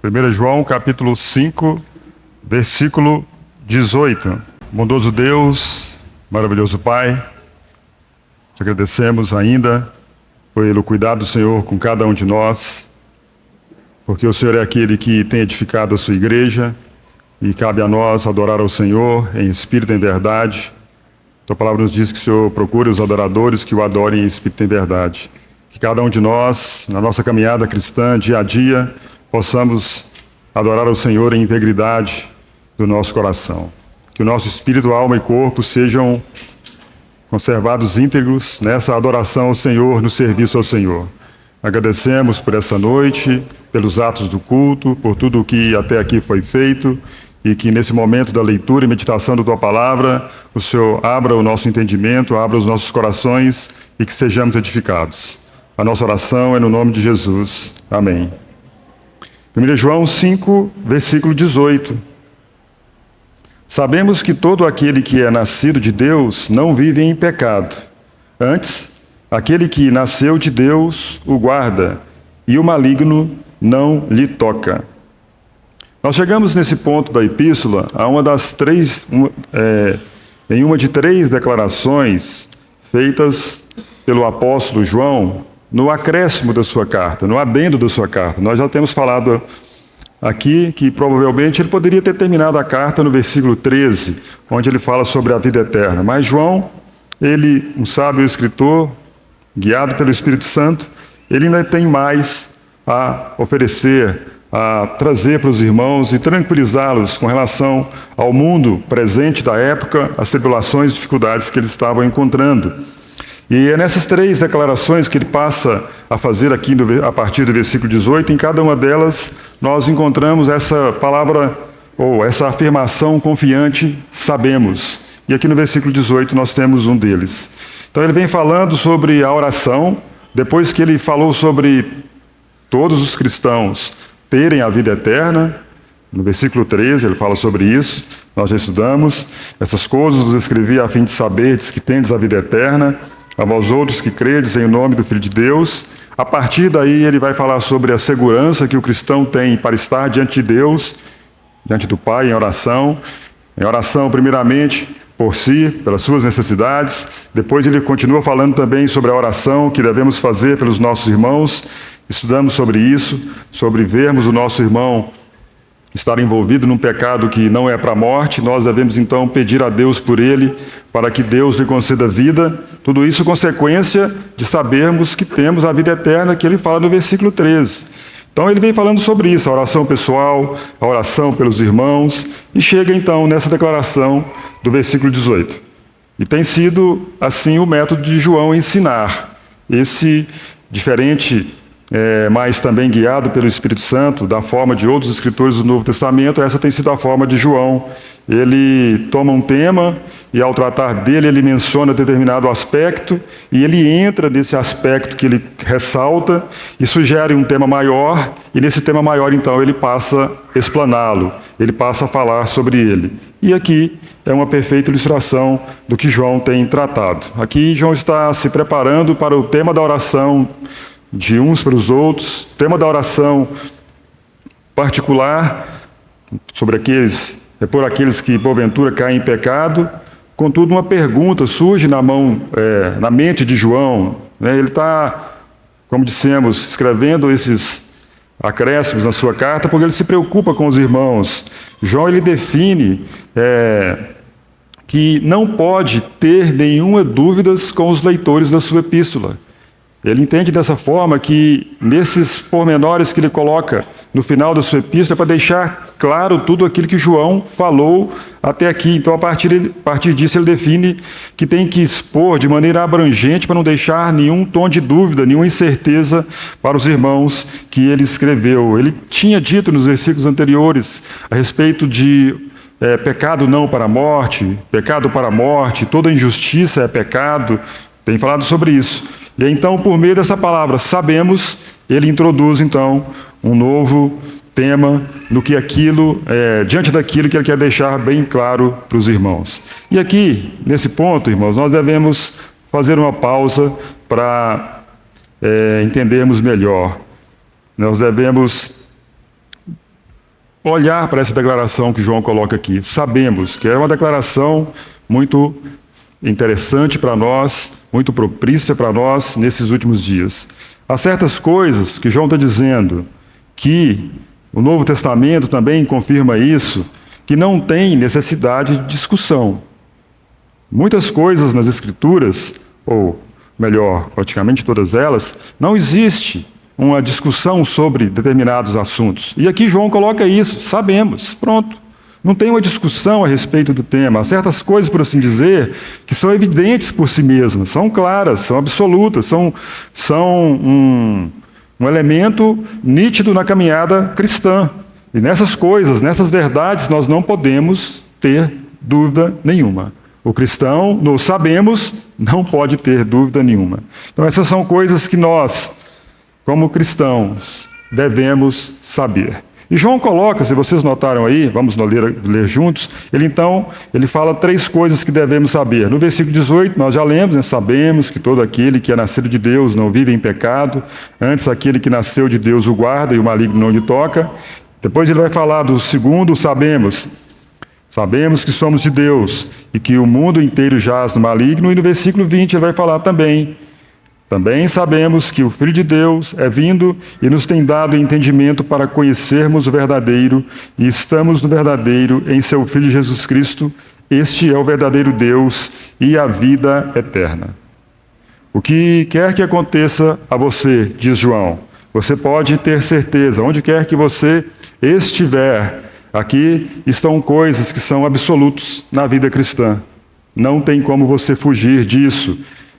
1 João, capítulo 5, versículo 18. Bondoso Deus, maravilhoso Pai, te agradecemos ainda pelo cuidado do Senhor com cada um de nós, porque o Senhor é aquele que tem edificado a sua igreja e cabe a nós adorar ao Senhor em espírito e em verdade. Tua palavra nos diz que o Senhor procura os adoradores que o adorem em espírito e em verdade. Que cada um de nós, na nossa caminhada cristã, dia a dia, possamos adorar ao Senhor em integridade do nosso coração. Que o nosso espírito, alma e corpo sejam conservados íntegros nessa adoração ao Senhor, no serviço ao Senhor. Agradecemos por essa noite, pelos atos do culto, por tudo o que até aqui foi feito, e que nesse momento da leitura e meditação da Tua Palavra, o Senhor abra o nosso entendimento, abra os nossos corações e que sejamos edificados. A nossa oração é no nome de Jesus. Amém. 1 João 5, versículo 18. Sabemos que todo aquele que é nascido de Deus não vive em pecado. Antes, aquele que nasceu de Deus o guarda, e o maligno não lhe toca. Nós chegamos nesse ponto da epístola a em uma de três declarações feitas pelo apóstolo João no acréscimo da sua carta, no adendo da sua carta. Nós já temos falado aqui que provavelmente ele poderia ter terminado a carta no versículo 13, onde ele fala sobre a vida eterna. Mas João, ele, um sábio escritor, guiado pelo Espírito Santo, ele ainda tem mais a oferecer, a trazer para os irmãos e tranquilizá-los com relação ao mundo presente da época, as tribulações e dificuldades que eles estavam encontrando. E é nessas três declarações que ele passa a fazer aqui a partir do versículo 18, em cada uma delas nós encontramos essa palavra, ou essa afirmação confiante, sabemos. E aqui no versículo 18 nós temos um deles. Então ele vem falando sobre a oração, depois que ele falou sobre todos os cristãos terem a vida eterna. No versículo 13 ele fala sobre isso, nós já estudamos. Essas coisas vos escrevi a fim de saberdes que tendes a vida eterna, a vós outros que credes em nome do Filho de Deus. A partir daí ele vai falar sobre a segurança que o cristão tem para estar diante de Deus, diante do Pai, em oração primeiramente por si, pelas suas necessidades. Depois ele continua falando também sobre a oração que devemos fazer pelos nossos irmãos. Estudamos sobre isso, sobre vermos o nosso irmão estar envolvido num pecado que não é para a morte. Nós devemos então pedir a Deus por ele, para que Deus lhe conceda vida. Tudo isso consequência de sabermos que temos a vida eterna, que ele fala no versículo 13. Então ele vem falando sobre isso, a oração pessoal, a oração pelos irmãos, e chega então nessa declaração do versículo 18. E tem sido assim o método de João ensinar, esse diferente, mas também guiado pelo Espírito Santo, da forma de outros escritores do Novo Testamento. Essa tem sido a forma de João. Ele toma um tema e, ao tratar dele, ele menciona determinado aspecto, e ele entra nesse aspecto que ele ressalta e sugere um tema maior, e nesse tema maior, então, ele passa a explaná-lo, ele passa a falar sobre ele. E aqui é uma perfeita ilustração do que João tem tratado. Aqui João está se preparando para o tema da oração de uns para os outros, tema da oração particular por aqueles que porventura caem em pecado. Contudo, uma pergunta surge na mente de João, né? Ele está, como dissemos, escrevendo esses acréscimos na sua carta porque ele se preocupa com os irmãos. João, ele define que não pode ter nenhuma dúvida com os leitores da sua epístola. Ele entende dessa forma que, nesses pormenores que ele coloca no final da sua epístola, é para deixar claro tudo aquilo que João falou até aqui. Então, a partir disso, ele define que tem que expor de maneira abrangente para não deixar nenhum tom de dúvida, nenhuma incerteza para os irmãos que ele escreveu. Ele tinha dito nos versículos anteriores a respeito de pecado não para a morte, pecado para a morte, toda injustiça é pecado. Tem falado sobre isso. E então, por meio dessa palavra, sabemos, ele introduz então um novo tema no que diante daquilo que ele quer deixar bem claro para os irmãos. E aqui, nesse ponto, irmãos, nós devemos fazer uma pausa para entendermos melhor. Nós devemos olhar para essa declaração que João coloca aqui. Sabemos que é uma declaração muito interessante para nós, muito propícia para nós nesses últimos dias. Há certas coisas que João está dizendo, que o Novo Testamento também confirma isso, que não tem necessidade de discussão. Muitas coisas nas Escrituras, ou melhor, praticamente todas elas, não existe uma discussão sobre determinados assuntos. E aqui João coloca isso, sabemos, pronto. Não tem uma discussão a respeito do tema. Há certas coisas, por assim dizer, que são evidentes por si mesmas, são claras, são absolutas, são um elemento nítido na caminhada cristã. E nessas coisas, nessas verdades, nós não podemos ter dúvida nenhuma. O cristão, nós sabemos, não pode ter dúvida nenhuma. Então essas são coisas que nós, como cristãos, devemos saber. E João coloca, se vocês notaram aí, vamos ler juntos, ele fala 3 coisas que devemos saber. No versículo 18, nós já lemos, né? Sabemos que todo aquele que é nascido de Deus não vive em pecado, antes aquele que nasceu de Deus o guarda e o maligno não lhe toca. Depois ele vai falar do segundo, sabemos que somos de Deus e que o mundo inteiro jaz no maligno. E no versículo 20 ele vai falar também sabemos que o Filho de Deus é vindo e nos tem dado entendimento para conhecermos o verdadeiro, e estamos no verdadeiro em seu Filho Jesus Cristo. Este é o verdadeiro Deus e a vida eterna. O que quer que aconteça a você, diz João, você pode ter certeza, onde quer que você estiver, aqui estão coisas que são absolutos na vida cristã. Não tem como você fugir disso.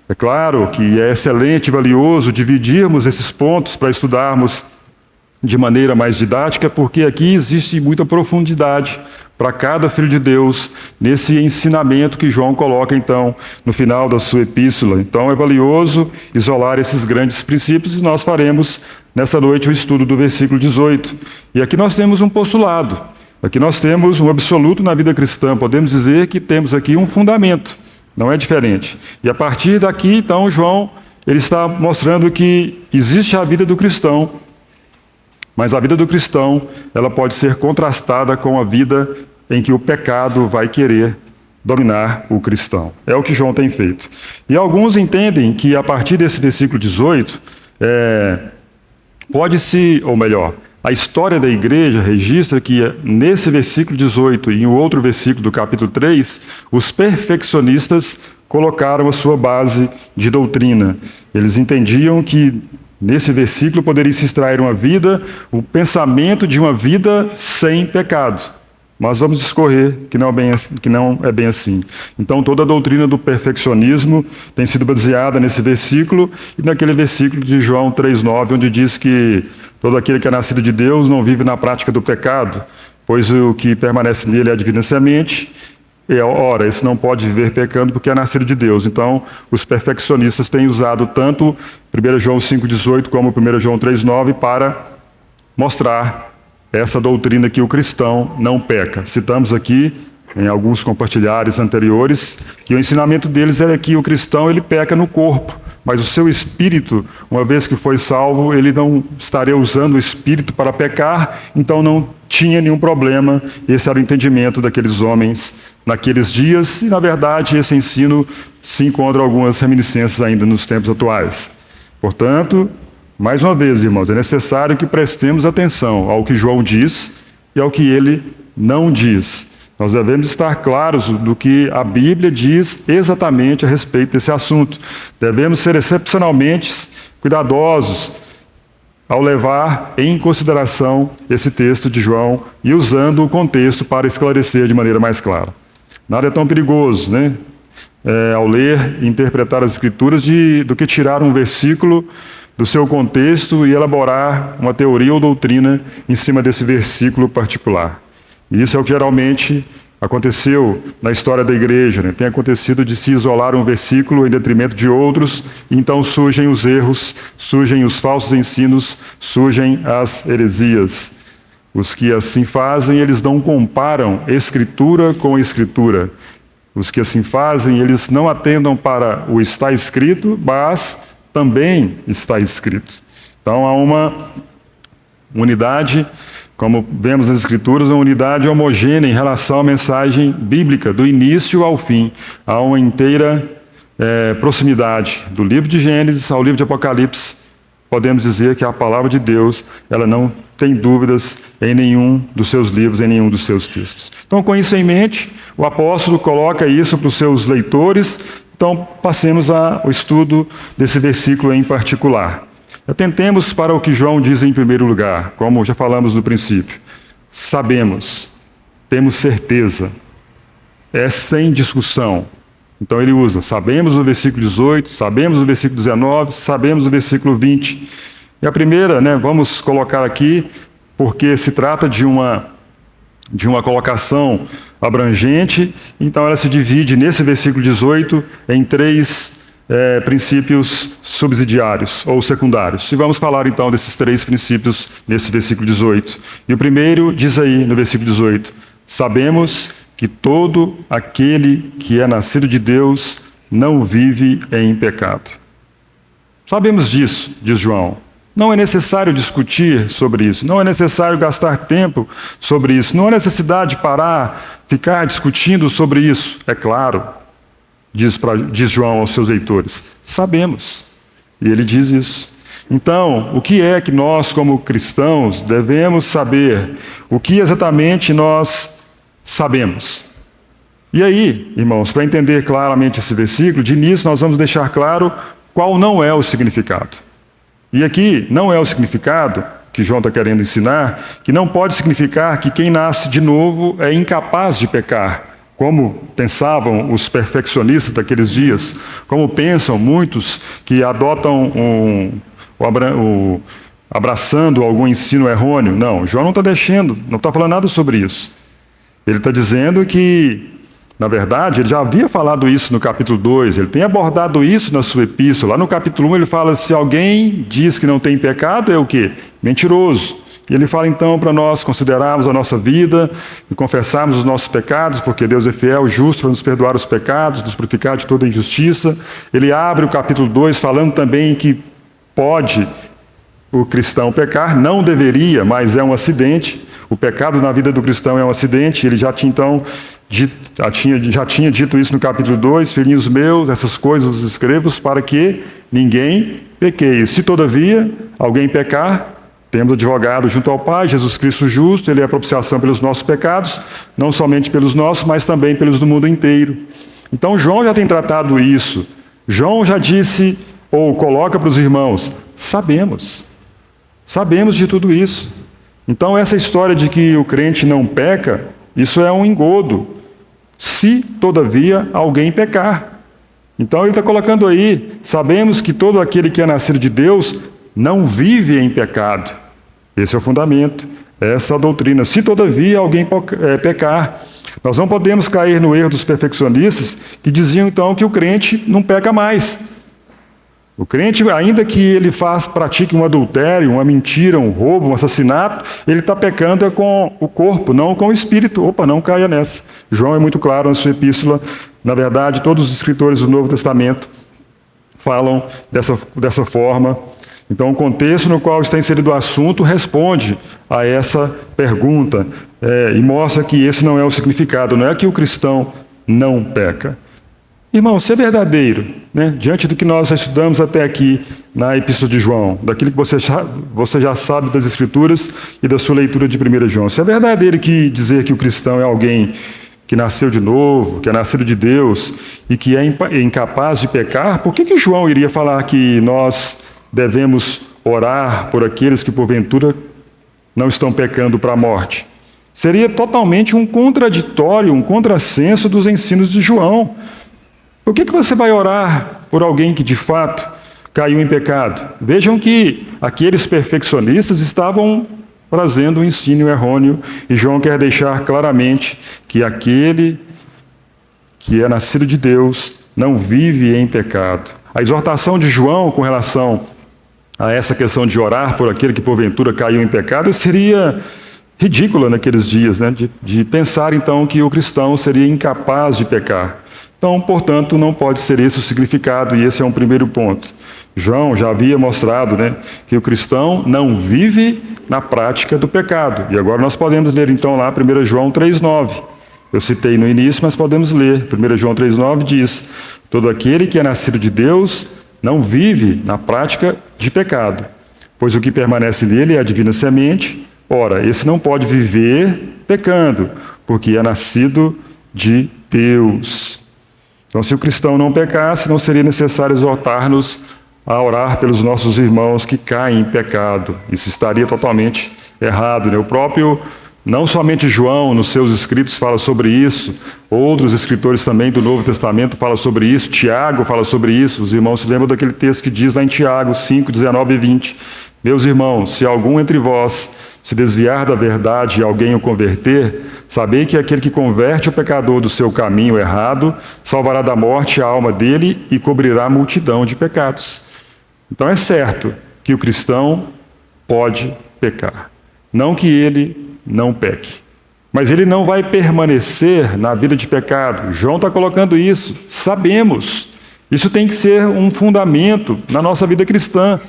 É claro que é excelente e valioso dividirmos esses pontos para estudarmos de maneira mais didática, porque aqui existe muita profundidade para cada filho de Deus nesse ensinamento que João coloca, então, no final da sua epístola. Então é valioso isolar esses grandes princípios e nós faremos nessa noite o estudo do versículo 18. E aqui nós temos um postulado, aqui nós temos um absoluto na vida cristã, podemos dizer que temos aqui um fundamento. Não é diferente. E a partir daqui, então, João, ele está mostrando que existe a vida do cristão, mas a vida do cristão, ela pode ser contrastada com a vida em que o pecado vai querer dominar o cristão. É o que João tem feito. E alguns entendem que a partir desse versículo 18, a história da igreja registra que nesse versículo 18 e em outro versículo do capítulo 3, os perfeccionistas colocaram a sua base de doutrina. Eles entendiam que nesse versículo poderia se extrair o pensamento de uma vida sem pecado. Mas vamos discorrer que não é bem assim. Então toda a doutrina do perfeccionismo tem sido baseada nesse versículo e naquele versículo de João 3,9, onde diz que todo aquele que é nascido de Deus não vive na prática do pecado, pois o que permanece nele é a divina semente. Ora, esse não pode viver pecando porque é nascido de Deus. Então, os perfeccionistas têm usado tanto 1 João 5,18 como 1 João 3,9 para mostrar essa doutrina que o cristão não peca. Citamos aqui, em alguns compartilhares anteriores, que o ensinamento deles era que o cristão ele peca no corpo, mas o seu espírito, uma vez que foi salvo, ele não estaria usando o espírito para pecar, então não tinha nenhum problema. Esse era o entendimento daqueles homens naqueles dias, e na verdade esse ensino se encontra algumas reminiscências ainda nos tempos atuais. Portanto, mais uma vez, irmãos, é necessário que prestemos atenção ao que João diz e ao que ele não diz. Nós devemos estar claros do que a Bíblia diz exatamente a respeito desse assunto. Devemos ser excepcionalmente cuidadosos ao levar em consideração esse texto de João e usando o contexto para esclarecer de maneira mais clara. Nada é tão perigoso, né? Ao ler e interpretar as Escrituras do que tirar um versículo do seu contexto e elaborar uma teoria ou doutrina em cima desse versículo particular. E isso é o que geralmente aconteceu na história da igreja, né? Tem acontecido de se isolar um versículo em detrimento de outros, e então surgem os erros, surgem os falsos ensinos, surgem as heresias. Os que assim fazem, eles não comparam Escritura com Escritura. Os que assim fazem, eles não atentam para o está escrito, mas também está escrito. Então há uma unidade como vemos nas Escrituras, uma unidade homogênea em relação à mensagem bíblica, do início ao fim. Há uma inteira proximidade do livro de Gênesis ao livro de Apocalipse. Podemos dizer que a palavra de Deus, ela não tem dúvidas em nenhum dos seus livros, em nenhum dos seus textos. Então, com isso em mente, o apóstolo coloca isso para os seus leitores. Então, passemos ao estudo desse versículo em particular. Atentemos para o que João diz em primeiro lugar, como já falamos no princípio. Sabemos, temos certeza, é sem discussão. Então ele usa, sabemos o versículo 18, sabemos o versículo 19, sabemos o versículo 20. E a primeira, vamos colocar aqui, porque se trata de uma colocação abrangente, então ela se divide nesse versículo 18 em três princípios subsidiários ou secundários. E vamos falar então desses três princípios nesse versículo 18. E o primeiro diz aí no versículo 18, sabemos que todo aquele que é nascido de Deus não vive em pecado. Sabemos disso, diz João. Não é necessário discutir sobre isso, não é necessário gastar tempo sobre isso, não há necessidade de parar, ficar discutindo sobre isso. É claro, diz João aos seus leitores, sabemos. E ele diz isso. Então, o que é que nós, como cristãos, devemos saber? O que exatamente nós sabemos? E aí, irmãos, para entender claramente esse versículo, de início nós vamos deixar claro qual não é o significado. E aqui não é o significado que João está querendo ensinar, que não pode significar que quem nasce de novo é incapaz de pecar, como pensavam os perfeccionistas daqueles dias, como pensam muitos que adotam abraçando algum ensino errôneo. Não, João não está falando nada sobre isso. Ele está dizendo que, na verdade, ele já havia falado isso no capítulo 2, ele tem abordado isso na sua epístola. Lá no capítulo 1 ele fala, se alguém diz que não tem pecado, é o quê? Mentiroso. E ele fala então para nós considerarmos a nossa vida e confessarmos os nossos pecados, porque Deus é fiel, justo para nos perdoar os pecados, nos purificar de toda injustiça. Ele abre o capítulo 2 falando também que pode o cristão pecar, não deveria, mas é um acidente. O pecado na vida do cristão é um acidente. Ele já tinha dito isso no capítulo 2, filhinhos meus, essas coisas os escrevo para que ninguém pequeie. Se todavia alguém pecar, temos advogado junto ao Pai, Jesus Cristo justo, ele é a propiciação pelos nossos pecados, não somente pelos nossos, mas também pelos do mundo inteiro. Então João já tem tratado isso. João já disse, ou coloca para os irmãos, sabemos de tudo isso. Então essa história de que o crente não peca, isso é um engodo, se todavia alguém pecar. Então ele está colocando aí, sabemos que todo aquele que é nascido de Deus não vive em pecado. Esse é o fundamento, essa é a doutrina. Se todavia alguém pecar, nós não podemos cair no erro dos perfeccionistas que diziam então que o crente não peca mais. O crente, ainda que ele pratique um adultério, uma mentira, um roubo, um assassinato, ele está pecando com o corpo, não com o espírito. Opa, não caia nessa. João é muito claro na sua epístola. Na verdade, todos os escritores do Novo Testamento falam dessa forma. Então, o contexto no qual está inserido o assunto responde a essa pergunta e mostra que esse não é o significado, não é que o cristão não peca. Irmão, se é verdadeiro, diante do que nós já estudamos até aqui na Epístola de João, daquilo que você já sabe das Escrituras e da sua leitura de 1 João, se é verdadeiro que dizer que o cristão é alguém que nasceu de novo, que é nascido de Deus e que é incapaz de pecar, por que João iria falar que nós devemos orar por aqueles que porventura não estão pecando para a morte? Seria totalmente um contraditório, um contrassenso dos ensinos de João. Por que você vai orar por alguém que de fato caiu em pecado? Vejam que aqueles perfeccionistas estavam trazendo um ensino errôneo e João quer deixar claramente que aquele que é nascido de Deus não vive em pecado. A exortação de João com relação a essa questão de orar por aquele que porventura caiu em pecado seria ridícula naqueles dias, de pensar então que o cristão seria incapaz de pecar. Então, portanto, não pode ser esse o significado, e esse é um primeiro ponto. João já havia mostrado, né, que o cristão não vive na prática do pecado. E agora nós podemos ler então lá 1 João 3,9. Eu citei no início, mas podemos ler. 1 João 3,9 diz: todo aquele que é nascido de Deus não vive na prática de pecado, pois o que permanece nele é a divina semente. Ora, esse não pode viver pecando, porque é nascido de Deus. Então, se o cristão não pecasse, não seria necessário exortar-nos a orar pelos nossos irmãos que caem em pecado. Isso estaria totalmente errado, né? O próprio, não somente João, nos seus escritos, fala sobre isso, outros escritores também do Novo Testamento falam sobre isso, Tiago fala sobre isso. Os irmãos se lembram daquele texto que diz lá em Tiago 5, 19 e 20: meus irmãos, se algum entre vós se desviar da verdade e alguém o converter, sabei que aquele que converte o pecador do seu caminho errado salvará da morte a alma dele e cobrirá a multidão de pecados. Então é certo que o cristão pode pecar, não que ele não peque, mas ele não vai permanecer na vida de pecado. João está colocando isso, sabemos. Isso tem que ser um fundamento na nossa vida cristã.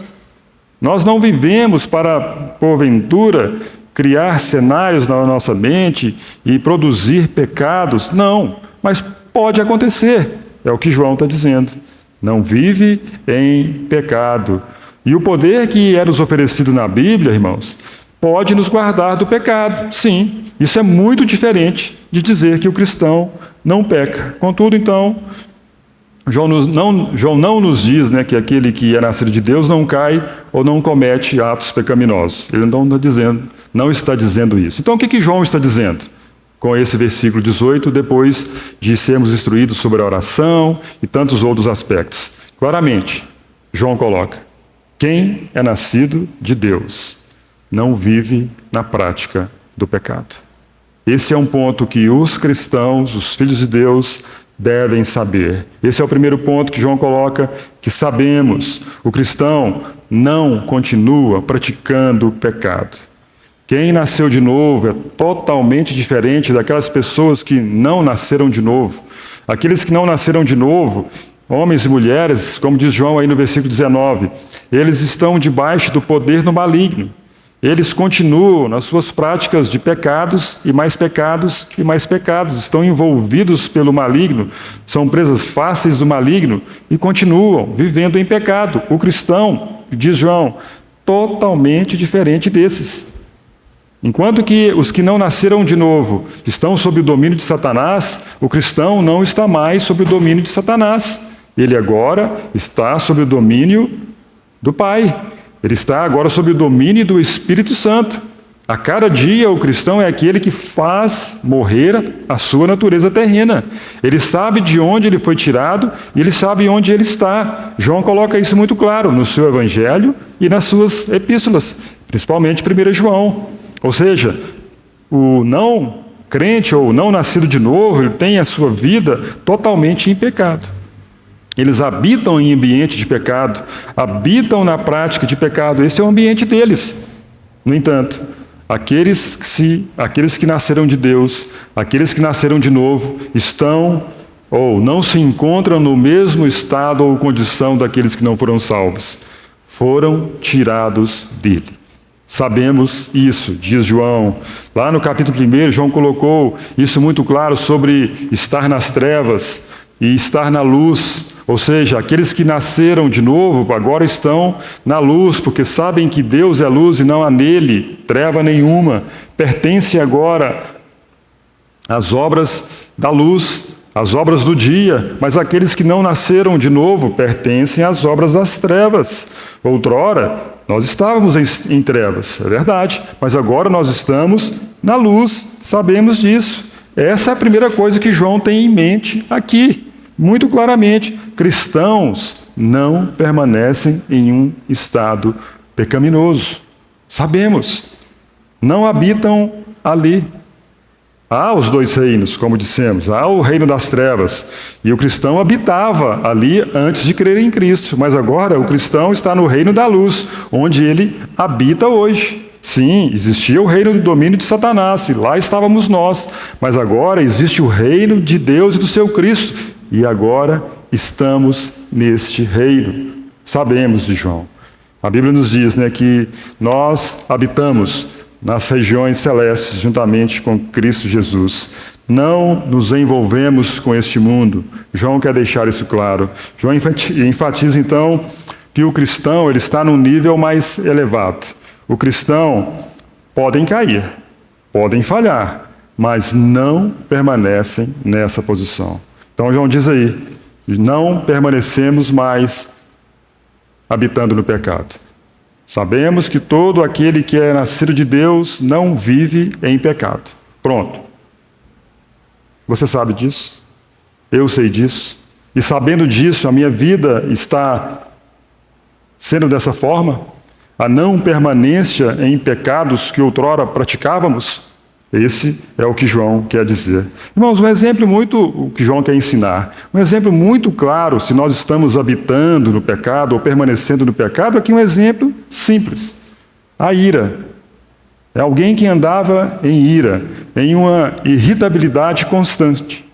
Nós não vivemos para, porventura, criar cenários na nossa mente e produzir pecados. Não, mas pode acontecer. É o que João está dizendo. Não vive em pecado. E o poder que é nos oferecido na Bíblia, irmãos, pode nos guardar do pecado. Sim, isso é muito diferente de dizer que o cristão não peca. Contudo, então, João não nos diz, né, que aquele que é nascido de Deus não cai ou não comete atos pecaminosos. Ele não está dizendo isso. Então o que João está dizendo com esse versículo 18, depois de sermos instruídos sobre a oração e tantos outros aspectos? Claramente, João coloca: quem é nascido de Deus não vive na prática do pecado. Esse é um ponto que os cristãos, os filhos de Deus, devem saber. Esse é o primeiro ponto que João coloca, que sabemos. O cristão não continua praticando o pecado. Quem nasceu de novo é totalmente diferente daquelas pessoas que não nasceram de novo. Aqueles que não nasceram de novo, homens e mulheres, como diz João aí no versículo 19, eles estão debaixo do poder do maligno. Eles continuam nas suas práticas de pecados e mais pecados e mais pecados. Estão envolvidos pelo maligno, são presas fáceis do maligno e continuam vivendo em pecado. O cristão, diz João, totalmente diferente desses. Enquanto que os que não nasceram de novo estão sob o domínio de Satanás, o cristão não está mais sob o domínio de Satanás. Ele agora está sob o domínio do Pai. Ele está agora sob o domínio do Espírito Santo. A cada dia o cristão é aquele que faz morrer a sua natureza terrena. Ele sabe de onde ele foi tirado e ele sabe onde ele está. João coloca isso muito claro no seu evangelho e nas suas epístolas, principalmente 1 João. Ou seja, o não crente ou não nascido de novo, ele tem a sua vida totalmente em pecado. Eles habitam em ambiente de pecado, habitam na prática de pecado. Esse é o ambiente deles. No entanto, aqueles que nasceram de Deus, aqueles que nasceram de novo, estão ou não se encontram no mesmo estado ou condição daqueles que não foram salvos. Foram tirados dele. Sabemos isso, diz João. Lá no capítulo 1, João colocou isso muito claro sobre estar nas trevas e estar na luz. Ou seja, aqueles que nasceram de novo agora estão na luz, porque sabem que Deus é luz e não há nele treva nenhuma. Pertence agora às obras da luz, às obras do dia, mas aqueles que não nasceram de novo pertencem às obras das trevas. Outrora, nós estávamos em trevas, é verdade, mas agora nós estamos na luz, sabemos disso. Essa é a primeira coisa que João tem em mente aqui. Muito claramente, cristãos não permanecem em um estado pecaminoso. Sabemos, não habitam ali. Há os dois reinos, como dissemos, há o reino das trevas, e o cristão habitava ali antes de crer em Cristo, mas agora o cristão está no reino da luz, onde ele habita hoje. Sim, existia o reino do domínio de Satanás, e lá estávamos nós, mas agora existe o reino de Deus e do seu Cristo, e agora estamos neste reino. sabemos de João. A Bíblia nos diz, né, que nós habitamos nas regiões celestes juntamente com Cristo Jesus. Não nos envolvemos com este mundo. João quer deixar isso claro. João enfatiza então que o cristão ele está num nível mais elevado. O cristão podem cair, podem falhar, mas não permanecem nessa posição. Então João diz aí, não permanecemos mais habitando no pecado. Sabemos que todo aquele que é nascido de Deus não vive em pecado. Pronto. Você sabe disso? Eu sei disso. E sabendo disso, a minha vida está sendo dessa forma? A não permanência em pecados que outrora praticávamos? Esse é o que João quer dizer. Irmãos, um exemplo o que João quer ensinar, um exemplo muito claro, se nós estamos habitando no pecado ou permanecendo no pecado, aqui um exemplo simples. A ira. É alguém que andava em ira, em uma irritabilidade constante.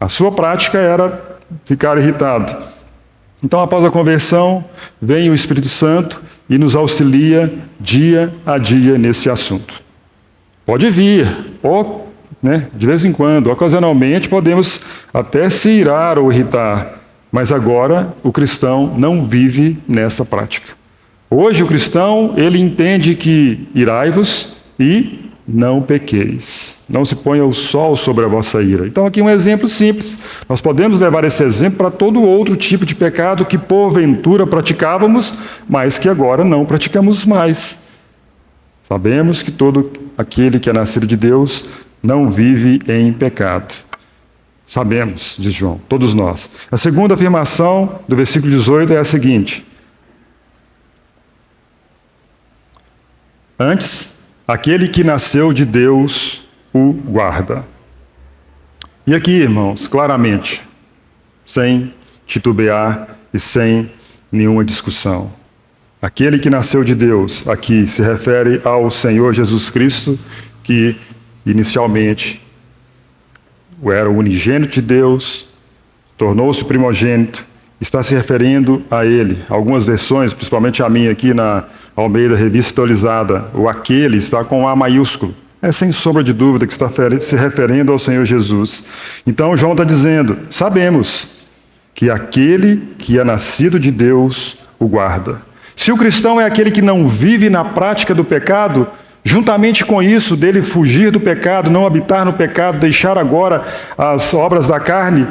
A sua prática era ficar irritado. Então, após a conversão, vem o Espírito Santo e nos auxilia dia a dia nesse assunto. Pode vir, ou, de vez em quando, ocasionalmente, podemos até se irar ou irritar, mas agora o cristão não vive nessa prática. Hoje o cristão, ele entende que irai-vos e não pequeis. Não se ponha o sol sobre a vossa ira. Então aqui um exemplo simples. Nós podemos levar esse exemplo para todo outro tipo de pecado que porventura praticávamos, mas que agora não praticamos mais. Sabemos que todo aquele que é nascido de Deus não vive em pecado. Sabemos, diz João, todos nós. A segunda afirmação do versículo 18 é a seguinte: antes, aquele que nasceu de Deus o guarda. E aqui, irmãos, claramente, sem titubear e sem nenhuma discussão. Aquele que nasceu de Deus, aqui se refere ao Senhor Jesus Cristo, que inicialmente era o unigênito de Deus, tornou-se primogênito, está se referindo a Ele. Algumas versões, principalmente a minha aqui na Almeida Revista Atualizada, o aquele está com A maiúsculo. É sem sombra de dúvida que está se referindo ao Senhor Jesus. Então João está dizendo, sabemos que aquele que é nascido de Deus o guarda. Se o cristão é aquele que não vive na prática do pecado, juntamente com isso, dele fugir do pecado, não habitar no pecado, deixar agora as obras da carne,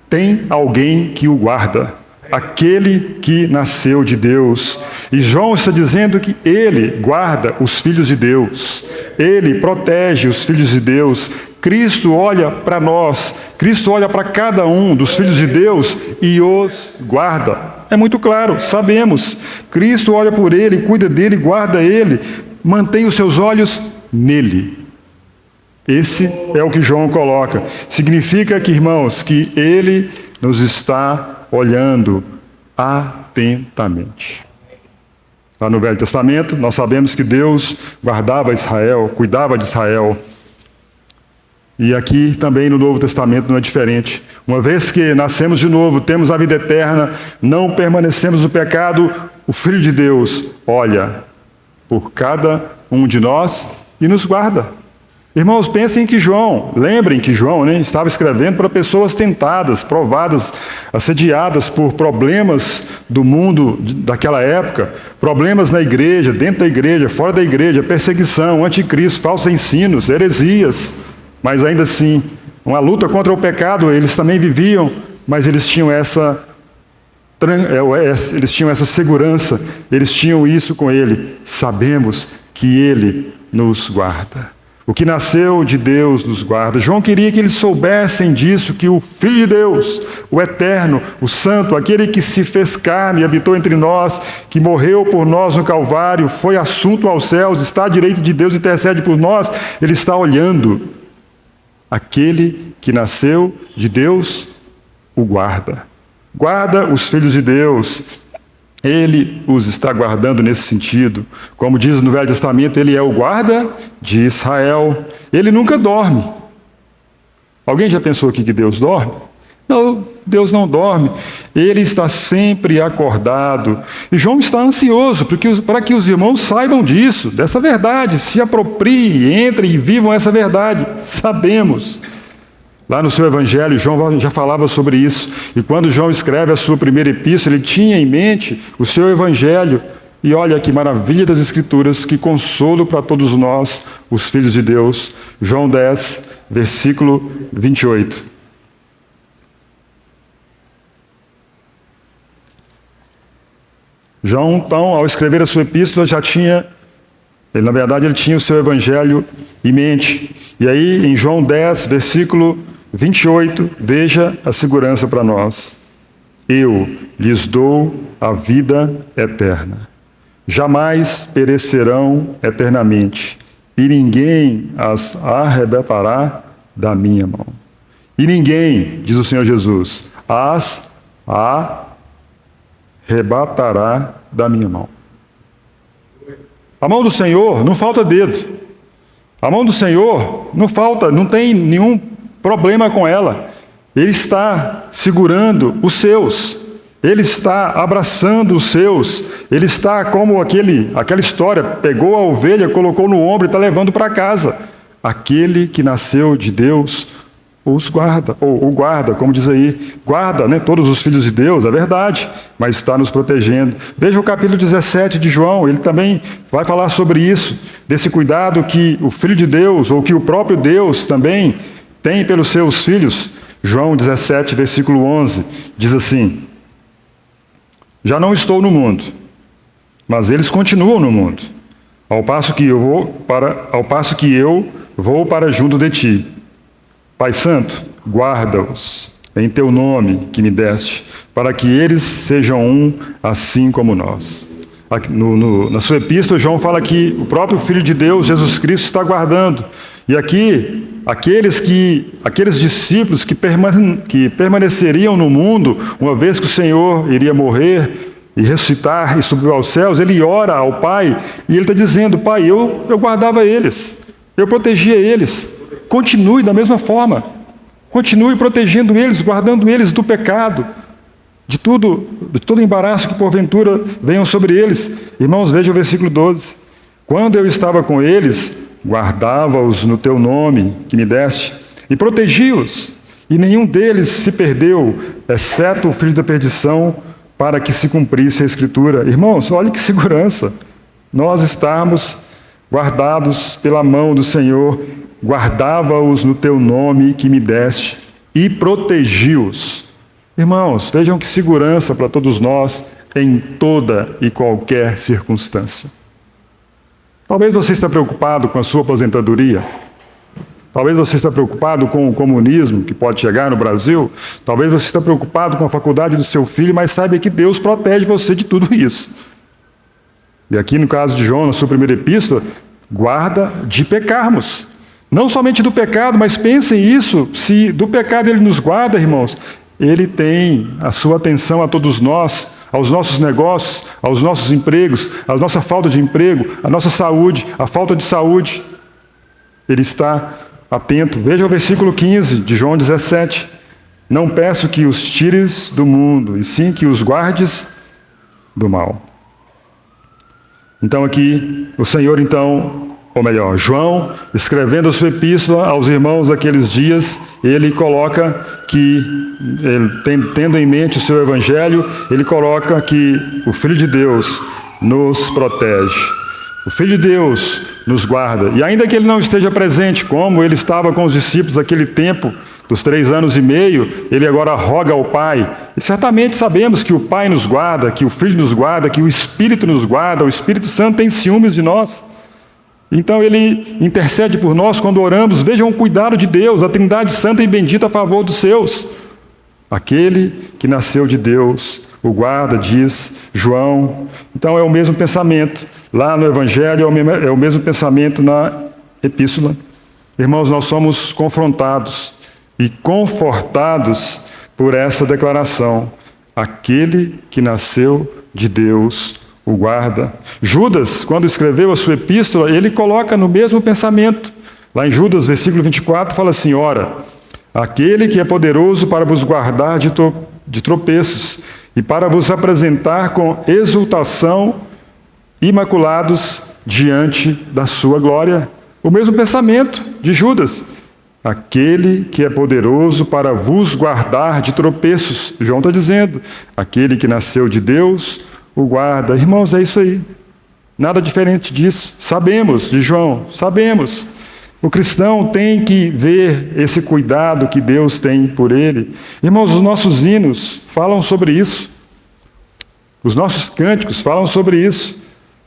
tem alguém que o guarda. Aquele que nasceu de Deus. E João está dizendo que ele guarda os filhos de Deus. Ele protege os filhos de Deus. Cristo olha para nós. Cristo olha para cada um dos filhos de Deus e os guarda. É muito claro, sabemos. Cristo olha por ele, cuida dele, guarda ele, mantém os seus olhos nele. Esse é o que João coloca. Significa que, irmãos, que ele nos está olhando atentamente. Lá no Velho Testamento, nós sabemos que Deus guardava Israel, cuidava de Israel. E aqui também no Novo Testamento não é diferente. Uma vez que nascemos de novo, temos a vida eterna, não permanecemos no pecado, o Filho de Deus olha por cada um de nós e nos guarda. Irmãos, pensem que lembrem que João estava escrevendo para pessoas tentadas, provadas, assediadas por problemas do mundo daquela época, problemas na igreja, dentro da igreja, fora da igreja, perseguição, anticristo, falsos ensinos, heresias. Mas ainda assim, uma luta contra o pecado, eles também viviam, mas eles tinham essa segurança, eles tinham isso com ele. Sabemos que ele nos guarda. O que nasceu de Deus nos guarda. João queria que eles soubessem disso, que o Filho de Deus, o Eterno, o Santo, aquele que se fez carne e habitou entre nós, que morreu por nós no Calvário, foi assunto aos céus, está à direita de Deus e intercede por nós, ele está olhando. Aquele que nasceu de Deus o guarda. Guarda os filhos de Deus. Ele os está guardando nesse sentido. Como diz no Velho Testamento, ele é o guarda de Israel. Ele nunca dorme. Alguém já pensou aqui que Deus dorme? Não, Deus não dorme. Ele está sempre acordado. E João está ansioso para que os irmãos saibam disso, dessa verdade, se apropriem, entrem e vivam essa verdade. Sabemos. Lá no seu evangelho, João já falava sobre isso. E quando João escreve a sua primeira epístola, ele tinha em mente o seu evangelho. E olha que maravilha das Escrituras, que consolo para todos nós, os filhos de Deus. João 10, versículo 28. João, então, ao escrever a sua epístola, na verdade, ele tinha o seu evangelho em mente. E aí, em João 10, versículo 28, veja a segurança para nós. Eu lhes dou a vida eterna. Jamais perecerão eternamente, e ninguém as arrebatará da minha mão. E ninguém, diz o Senhor Jesus, as arrebatará da minha mão. A mão do Senhor não falta dedo. A mão do Senhor não tem nenhum problema com ela. Ele está segurando os seus. Ele está abraçando os seus. Ele está como aquela história, pegou a ovelha, colocou no ombro e está levando para casa. Aquele que nasceu de Deus os guarda, ou o guarda, como diz aí, guarda, né, todos os filhos de Deus, é verdade, mas está nos protegendo. Veja o capítulo 17 de João, ele também vai falar sobre isso, desse cuidado que o Filho de Deus, ou que o próprio Deus também tem pelos seus filhos. João 17, versículo 11, diz assim: já não estou no mundo, mas eles continuam no mundo, ao passo que eu vou para junto de ti. Pai Santo, guarda-os em teu nome que me deste, para que eles sejam um, assim como nós. Na sua epístola, João fala que o próprio Filho de Deus, Jesus Cristo, está guardando. E aqui, aqueles discípulos que permaneceriam no mundo, uma vez que o Senhor iria morrer e ressuscitar e subir aos céus, ele ora ao Pai e ele está dizendo: Pai, eu guardava eles, eu protegia eles. Continue da mesma forma. Continue protegendo eles, guardando eles do pecado, de todo embaraço que porventura venham sobre eles. Irmãos, veja o versículo 12. Quando eu estava com eles, guardava-os no teu nome que me deste, e protegi-os, e nenhum deles se perdeu, exceto o filho da perdição, para que se cumprisse a Escritura. Irmãos, olha que segurança. Nós estarmos guardados pela mão do Senhor, guardava-os no teu nome que me deste e protegi-os. Irmãos, vejam que segurança para todos nós em toda e qualquer circunstância. Talvez você esteja preocupado com a sua aposentadoria. Talvez você esteja preocupado com o comunismo que pode chegar no Brasil. Talvez você esteja preocupado com a faculdade do seu filho, mas saiba que Deus protege você de tudo isso. E aqui no caso de João, na sua primeira epístola, guarda de pecarmos. Não somente do pecado, mas pensem isso, se do pecado ele nos guarda, irmãos, ele tem a sua atenção a todos nós, aos nossos negócios, aos nossos empregos, à nossa falta de emprego, à nossa saúde, à falta de saúde. Ele está atento. Veja o versículo 15 de João 17. Não peço que os tires do mundo, e sim que os guardes do mal. Então aqui, o Senhor ou melhor, João, escrevendo a sua epístola aos irmãos daqueles dias, ele coloca que, tendo em mente o seu evangelho, ele coloca que o Filho de Deus nos protege. O Filho de Deus nos guarda. E ainda que ele não esteja presente, como ele estava com os discípulos naquele tempo, dos 3 anos e meio, ele agora roga ao Pai. E certamente sabemos que o Pai nos guarda, que o Filho nos guarda, que o Espírito nos guarda, o Espírito Santo tem ciúmes de nós. Então ele intercede por nós quando oramos. Vejam o cuidado de Deus, a Trindade Santa e Bendita a favor dos seus. Aquele que nasceu de Deus o guarda, diz João. Então é o mesmo pensamento. Lá no Evangelho é o mesmo pensamento na Epístola. Irmãos, nós somos confrontados e confortados por essa declaração. Aquele que nasceu de Deus o guarda. Judas, quando escreveu a sua epístola, ele coloca no mesmo pensamento. Lá em Judas, versículo 24, fala assim: ora, aquele que é poderoso para vos guardar de tropeços e para vos apresentar com exultação imaculados diante da sua glória. O mesmo pensamento de Judas. Aquele que é poderoso para vos guardar de tropeços. João está dizendo, aquele que nasceu de Deus, o guarda. Irmãos, é isso aí. Nada diferente disso. Sabemos de João, sabemos. O cristão tem que ver esse cuidado que Deus tem por ele. Irmãos, os nossos hinos falam sobre isso. Os nossos cânticos falam sobre isso.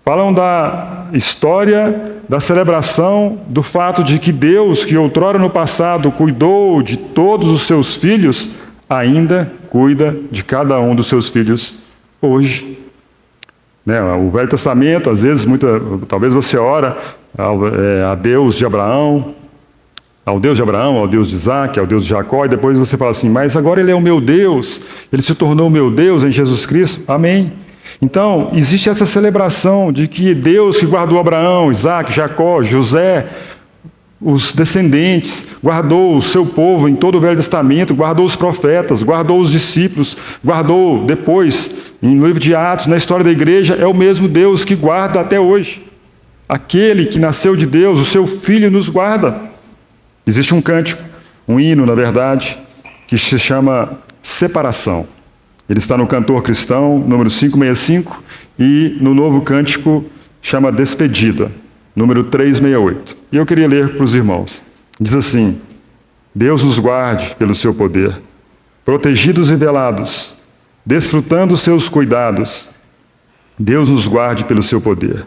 Falam da história, da celebração, do fato de que Deus, que outrora no passado cuidou de todos os seus filhos, ainda cuida de cada um dos seus filhos hoje. O Velho Testamento, às vezes, talvez você ora a Deus de Abraão, ao Deus de Isaac, ao Deus de Jacó, e depois você fala assim, mas agora Ele é o meu Deus, Ele se tornou o meu Deus em Jesus Cristo. Amém. Então, existe essa celebração de que Deus que guardou Abraão, Isaac, Jacó, José, os descendentes, guardou o seu povo em todo o Velho Testamento, guardou os profetas, guardou os discípulos, guardou depois, no livro de Atos, na história da igreja, é o mesmo Deus que guarda até hoje. Aquele que nasceu de Deus, o seu Filho nos guarda. Existe um cântico, um hino, na verdade, que se chama Separação. Ele está no Cantor Cristão, número 565, e no novo cântico chama Despedida, número 368. E eu queria ler para os irmãos. Diz assim, Deus nos guarde pelo seu poder, protegidos e velados, desfrutando os seus cuidados. Deus nos guarde pelo seu poder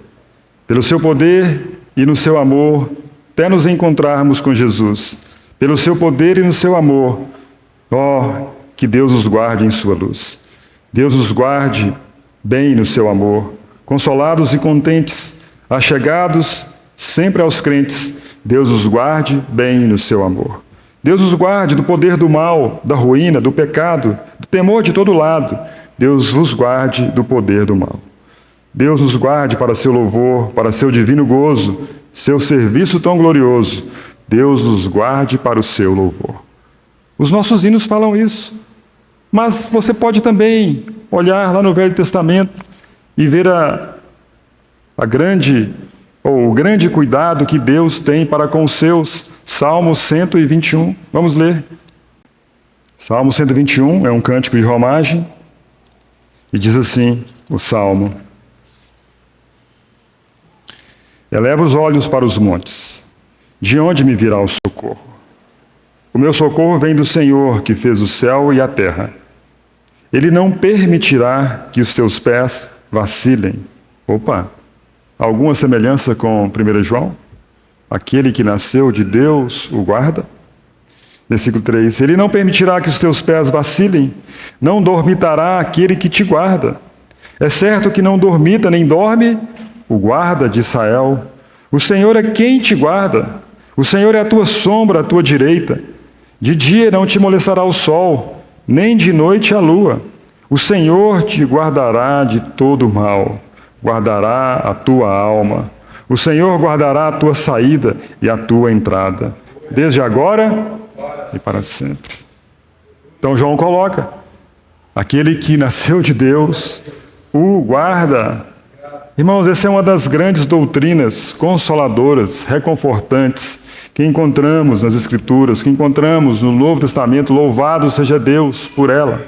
e no seu amor, até nos encontrarmos com Jesus. Pelo seu poder e no seu amor, que Deus nos guarde em sua luz. Deus nos guarde bem no seu amor, consolados e contentes, achegados sempre aos crentes. Deus nos guarde bem no seu amor. Deus nos guarde do poder do mal, da ruína, do pecado, do temor de todo lado. Deus vos guarde do poder do mal. Deus nos guarde para seu louvor, para seu divino gozo, seu serviço tão glorioso. Deus nos guarde para o seu louvor. Os nossos hinos falam isso. Mas você pode também olhar lá no Velho Testamento e ver o grande cuidado que Deus tem para com os seus. Salmo 121. Vamos ler. Salmo 121 é um cântico de romagem. E diz assim o Salmo. Eleva os olhos para os montes. De onde me virá o socorro? O meu socorro vem do Senhor, que fez o céu e a terra. Ele não permitirá que os teus pés vacilem. Alguma semelhança com 1 João? Aquele que nasceu de Deus o guarda. Versículo 3. Ele não permitirá que os teus pés vacilem, não dormitará aquele que te guarda. É certo que não dormita nem dorme o guarda de Israel. O Senhor é quem te guarda. O Senhor é a tua sombra, a tua direita. De dia não te molestará o sol, nem de noite a lua. O Senhor te guardará de todo mal, guardará a tua alma. O Senhor guardará a tua saída e a tua entrada, desde agora e para sempre. Então João coloca, aquele que nasceu de Deus, o guarda. Irmãos, essa é uma das grandes doutrinas consoladoras, reconfortantes, que encontramos nas Escrituras, que encontramos no Novo Testamento. Louvado seja Deus por ela.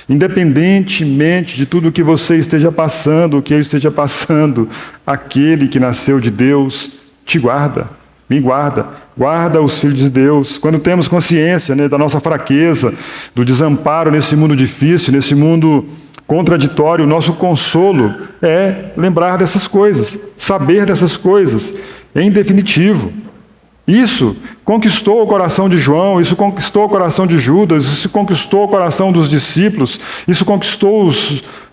Independentemente de tudo o que você esteja passando, o que eu esteja passando, aquele que nasceu de Deus te guarda, me guarda, guarda os filhos de Deus. Quando temos consciência da nossa fraqueza, do desamparo nesse mundo difícil, nesse mundo contraditório, o nosso consolo é lembrar dessas coisas, saber dessas coisas, em definitivo. Isso conquistou o coração de João, isso conquistou o coração de Judas, isso conquistou o coração dos discípulos, isso conquistou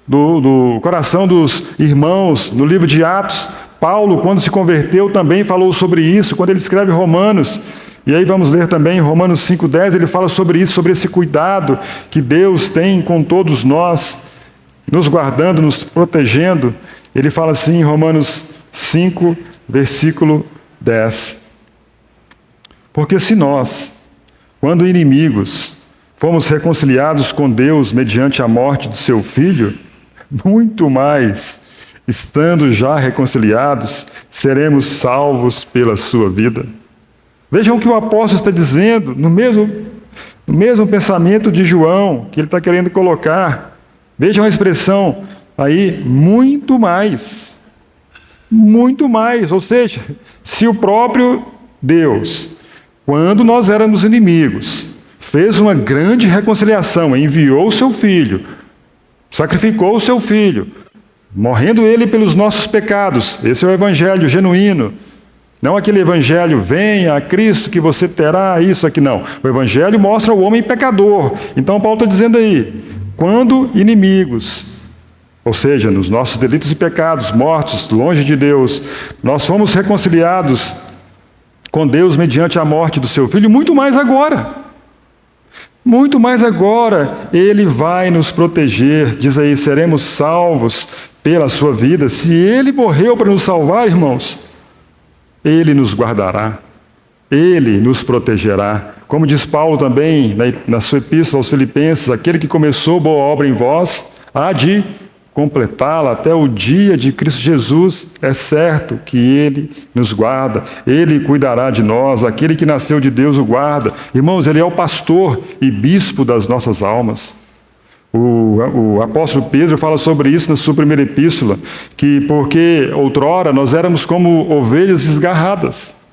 do coração dos irmãos no livro de Atos. Paulo, quando se converteu, também falou sobre isso, quando ele escreve Romanos. E aí vamos ler também Romanos 5,10, ele fala sobre isso, sobre esse cuidado que Deus tem com todos nós, nos guardando, nos protegendo. Ele fala assim em Romanos 5, versículo 10. Porque se nós, quando inimigos, fomos reconciliados com Deus mediante a morte de seu Filho, muito mais, estando já reconciliados, seremos salvos pela sua vida. Vejam o que o apóstolo está dizendo, no mesmo pensamento de João, que ele está querendo colocar. Vejam a expressão aí, muito mais. Muito mais, ou seja, se o próprio Deus, quando nós éramos inimigos, fez uma grande reconciliação, enviou o seu Filho, sacrificou o seu Filho, morrendo ele pelos nossos pecados. Esse é o evangelho genuíno. Não aquele evangelho, venha a Cristo que você terá isso aqui, não. O evangelho mostra o homem pecador. Então Paulo está dizendo aí, quando inimigos, ou seja, nos nossos delitos e pecados, mortos, longe de Deus, nós fomos reconciliados com Deus mediante a morte do seu Filho, muito mais agora. Muito mais agora, Ele vai nos proteger. Diz aí, seremos salvos pela sua vida. Se Ele morreu para nos salvar, irmãos, Ele nos guardará, Ele nos protegerá. Como diz Paulo também, na sua epístola aos Filipenses, aquele que começou boa obra em vós, há de completá-la até o dia de Cristo Jesus. É certo que Ele nos guarda, Ele cuidará de nós, aquele que nasceu de Deus o guarda. Irmãos, Ele é o pastor e bispo das nossas almas. O apóstolo Pedro fala sobre isso na sua primeira epístola, que porque outrora nós éramos como ovelhas desgarradas.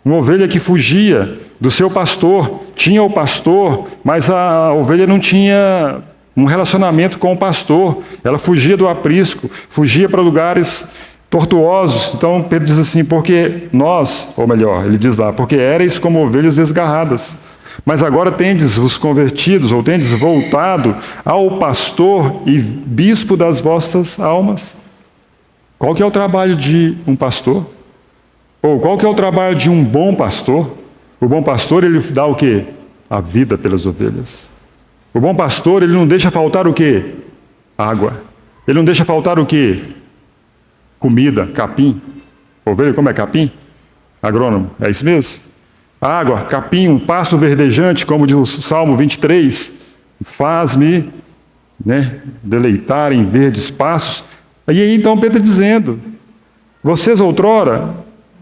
Uma ovelha que fugia do seu pastor, tinha o pastor, mas a ovelha não tinha um relacionamento com o pastor. Ela fugia do aprisco, fugia para lugares tortuosos. Então Pedro diz assim, porque nós, ou melhor, ele diz lá, porque éreis como ovelhas desgarradas. Mas agora tendes vos convertidos, ou tendes voltado ao pastor e bispo das vossas almas. Qual que é o trabalho de um pastor? Ou qual que é o trabalho de um bom pastor? O bom pastor, ele dá o quê? A vida pelas ovelhas. O bom pastor, ele não deixa faltar o quê? Água. Ele não deixa faltar o quê? Comida, capim. Ovelha, como é capim? Agrônomo, é isso mesmo? Água, capim, um pasto verdejante, como diz o Salmo 23, faz-me deleitar em verdes pastos. E aí então Pedro dizendo, vocês outrora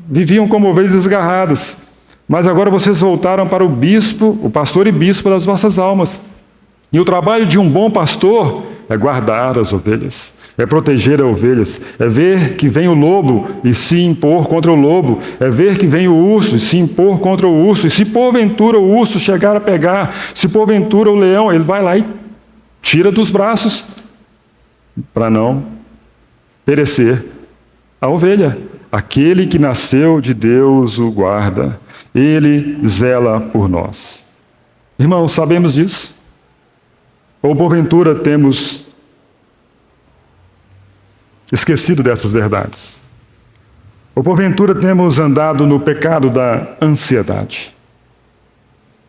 viviam como ovelhas desgarradas, mas agora vocês voltaram para o bispo, o pastor e bispo das vossas almas. E o trabalho de um bom pastor é guardar as ovelhas, é proteger as ovelhas, é ver que vem o lobo e se impor contra o lobo, é ver que vem o urso e se impor contra o urso, e se porventura o urso chegar a pegar, se porventura o leão, ele vai lá e tira dos braços, para não perecer a ovelha. Aquele que nasceu de Deus o guarda, Ele zela por nós. Irmãos, sabemos disso? Ou porventura temos esquecido dessas verdades? Ou porventura temos andado no pecado da ansiedade?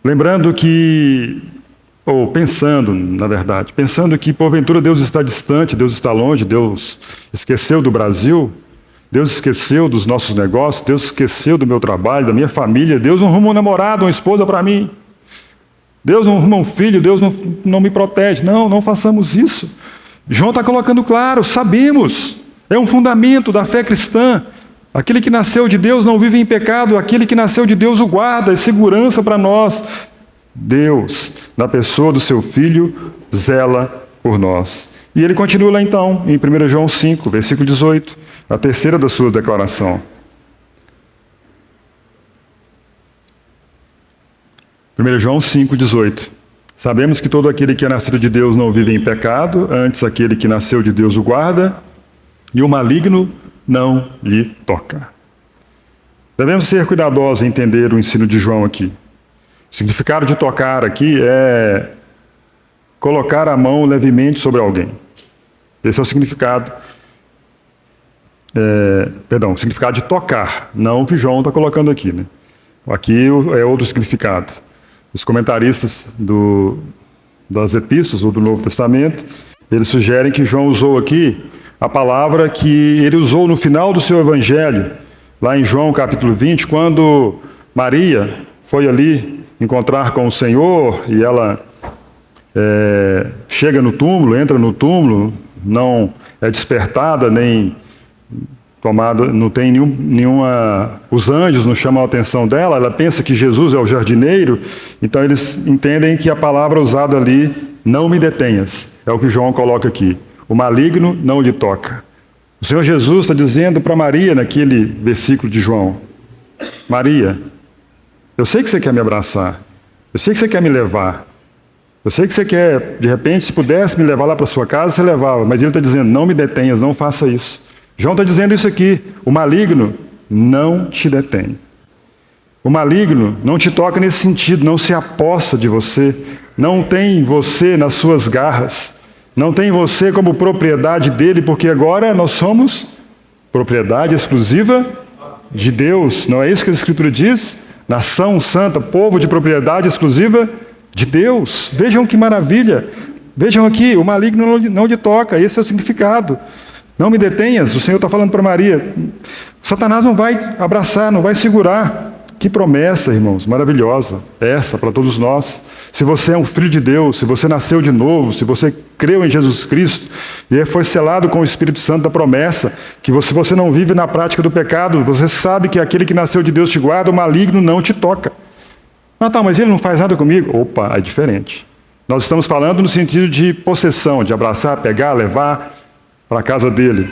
Lembrando que, ou pensando, na verdade, pensando que porventura Deus está distante, Deus está longe, Deus esqueceu do Brasil, Deus esqueceu dos nossos negócios, Deus esqueceu do meu trabalho, da minha família, Deus não arruma um namorado, uma esposa para mim. Deus não arruma um filho, Deus não me protege. Não façamos isso. João está colocando claro, sabemos, é um fundamento da fé cristã. Aquele que nasceu de Deus não vive em pecado, aquele que nasceu de Deus o guarda, é segurança para nós. Deus, na pessoa do seu Filho, zela por nós. E ele continua lá então, em 1 João 5, versículo 18, a terceira da sua declaração. 1 João 5, 18. Sabemos que todo aquele que é nascido de Deus não vive em pecado, antes aquele que nasceu de Deus o guarda, e o maligno não lhe toca. Devemos ser cuidadosos em entender o ensino de João aqui. O significado de tocar aqui é colocar a mão levemente sobre alguém. Esse é o significado. O significado de tocar, não o que João está colocando aqui, né? Aqui é outro significado. Os comentaristas das epístolas ou do Novo Testamento, eles sugerem que João usou aqui a palavra que ele usou no final do seu evangelho, lá em João capítulo 20, quando Maria foi ali encontrar com o Senhor e ela chega no túmulo, entra no túmulo, não é despertada nem tomada, não tem nenhuma. Os anjos não chamam a atenção dela, ela pensa que Jesus é o jardineiro, então eles entendem que a palavra usada ali, não me detenhas, é o que João coloca aqui. O maligno não lhe toca. O Senhor Jesus está dizendo para Maria, naquele versículo de João: Maria, eu sei que você quer me abraçar, eu sei que você quer me levar, eu sei que você quer, de repente, se pudesse me levar lá para sua casa, você levava, mas ele está dizendo, não me detenhas, não faça isso. João está dizendo isso aqui, o maligno não te detém. O maligno não te toca nesse sentido, não se apossa de você, não tem você nas suas garras, não tem você como propriedade dele, porque agora nós somos propriedade exclusiva de Deus. Não é isso que a Escritura diz? Nação santa, povo de propriedade exclusiva de Deus. Vejam que maravilha. Vejam aqui, o maligno não lhe toca, esse é o significado. Não me detenhas, o Senhor está falando para Maria. Satanás não vai abraçar, não vai segurar. Que promessa, irmãos, maravilhosa, essa para todos nós. Se você é um filho de Deus, se você nasceu de novo, se você creu em Jesus Cristo e foi selado com o Espírito Santo da promessa, que se você não vive na prática do pecado, você sabe que aquele que nasceu de Deus te guarda, o maligno não te toca. Ah, tá, mas ele não faz nada comigo? Opa, é diferente. Nós estamos falando no sentido de possessão, de abraçar, pegar, levar para a casa dele.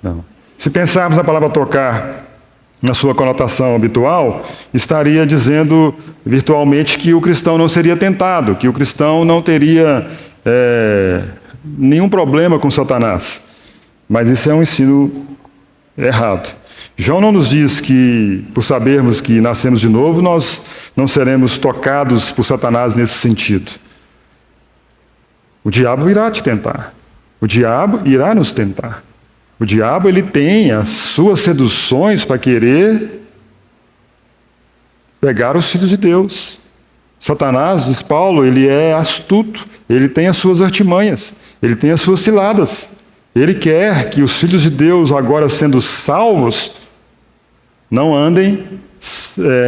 Não. Se pensarmos na palavra tocar na sua conotação habitual, estaria dizendo virtualmente que o cristão não seria tentado, que o cristão não teria nenhum problema com Satanás. Mas isso é um ensino errado. João não nos diz que, por sabermos que nascemos de novo, nós não seremos tocados por Satanás nesse sentido. O diabo irá te tentar. O diabo irá nos tentar. O diabo, ele tem as suas seduções para querer pegar os filhos de Deus. Satanás, diz Paulo, ele é astuto, ele tem as suas artimanhas, ele tem as suas ciladas. Ele quer que os filhos de Deus, agora sendo salvos, não andem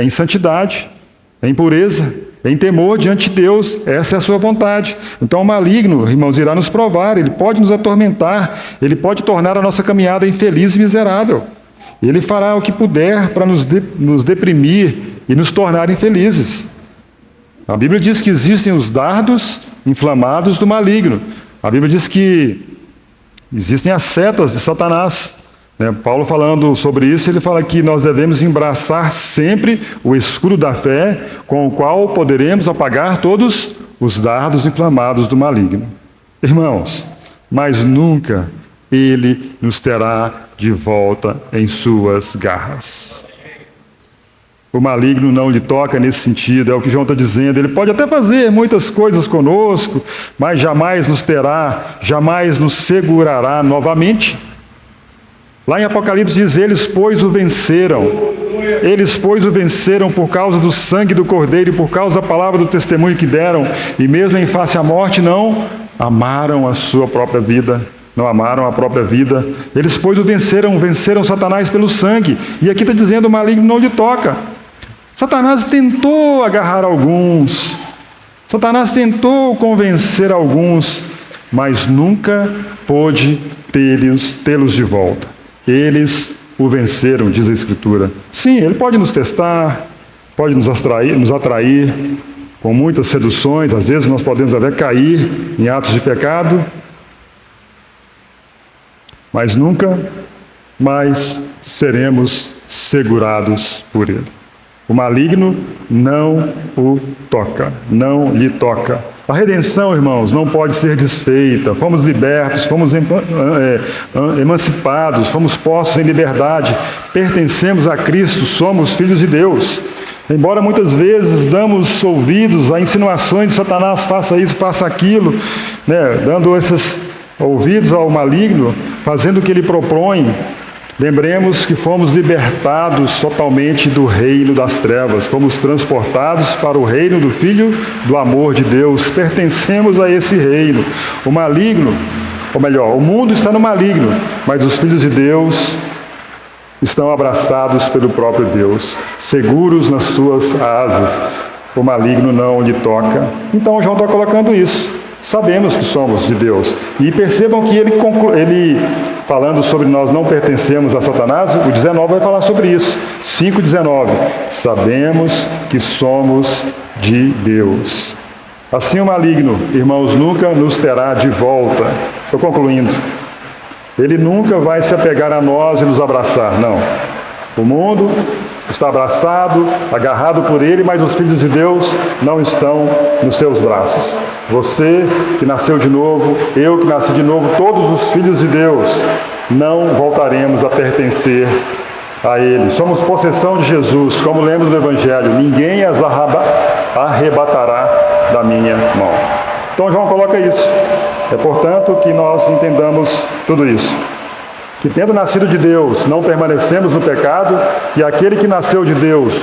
em santidade, em pureza, em temor diante de Deus. Essa é a sua vontade. Então o maligno, irmãos, irá nos provar, ele pode nos atormentar, ele pode tornar a nossa caminhada infeliz e miserável. Ele fará o que puder para nos deprimir e nos tornar infelizes. A Bíblia diz que existem os dardos inflamados do maligno. A Bíblia diz que existem as setas de Satanás. Paulo falando sobre isso, ele fala que nós devemos embraçar sempre o escudo da fé, com o qual poderemos apagar todos os dardos inflamados do maligno. Irmãos, mas nunca ele nos terá de volta em suas garras. O maligno não lhe toca nesse sentido, é o que João está dizendo. Ele pode até fazer muitas coisas conosco, mas jamais nos terá, jamais nos segurará novamente. Lá em Apocalipse diz, eles, pois, o venceram. Eles, pois, o venceram por causa do sangue do Cordeiro e por causa da palavra do testemunho que deram. E mesmo em face à morte, não amaram a sua própria vida. Não amaram a própria vida. Eles, pois, o venceram Satanás pelo sangue. E aqui está dizendo, o maligno não lhe toca. Satanás tentou agarrar alguns. Satanás tentou convencer alguns, mas nunca pôde tê-los de volta. Eles o venceram, diz a Escritura. Sim, ele pode nos testar, pode nos atrair com muitas seduções. Às vezes nós podemos até cair em atos de pecado, mas nunca mais seremos segurados por ele. O maligno não o toca, não lhe toca. A redenção, irmãos, não pode ser desfeita. Fomos libertos, fomos emancipados, fomos postos em liberdade, pertencemos a Cristo, somos filhos de Deus. Embora muitas vezes damos ouvidos a insinuações de Satanás, faça isso, faça aquilo, dando esses ouvidos ao maligno, fazendo o que ele propõe, lembremos que fomos libertados totalmente do reino das trevas, fomos transportados para o reino do Filho do amor de Deus, pertencemos a esse reino. O maligno, ou melhor, o mundo está no maligno, mas os filhos de Deus estão abraçados pelo próprio Deus, seguros nas suas asas. O maligno não lhe toca. Então João está colocando isso. Sabemos que somos de Deus. E percebam que ele falando sobre nós não pertencemos a Satanás, o 19 vai falar sobre isso. 5,19. Sabemos que somos de Deus. Assim o maligno, irmãos, nunca nos terá de volta. Estou concluindo. Ele nunca vai se apegar a nós e nos abraçar, não. O mundo está abraçado, agarrado por ele, mas os filhos de Deus não estão nos seus braços. Você que nasceu de novo, eu que nasci de novo, todos os filhos de Deus, não voltaremos a pertencer a ele. Somos possessão de Jesus, como lemos no Evangelho. Ninguém as arrebatará da minha mão. Então João coloca isso. É, portanto, que nós entendamos tudo isso. Que tendo nascido de Deus, não permanecemos no pecado, e aquele que nasceu de Deus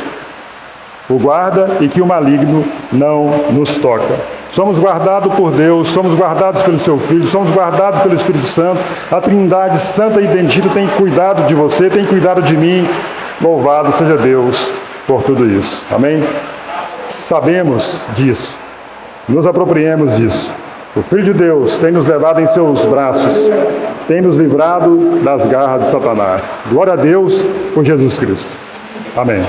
o guarda, e que o maligno não nos toca. Somos guardados por Deus, somos guardados pelo seu Filho, somos guardados pelo Espírito Santo. A Trindade Santa e Bendita tem cuidado de você, tem cuidado de mim. Louvado seja Deus por tudo isso. Amém? Sabemos disso. Nos apropriemos disso. O Filho de Deus tem nos levado em seus braços, tem nos livrado das garras de Satanás. Glória a Deus por Jesus Cristo. Amém.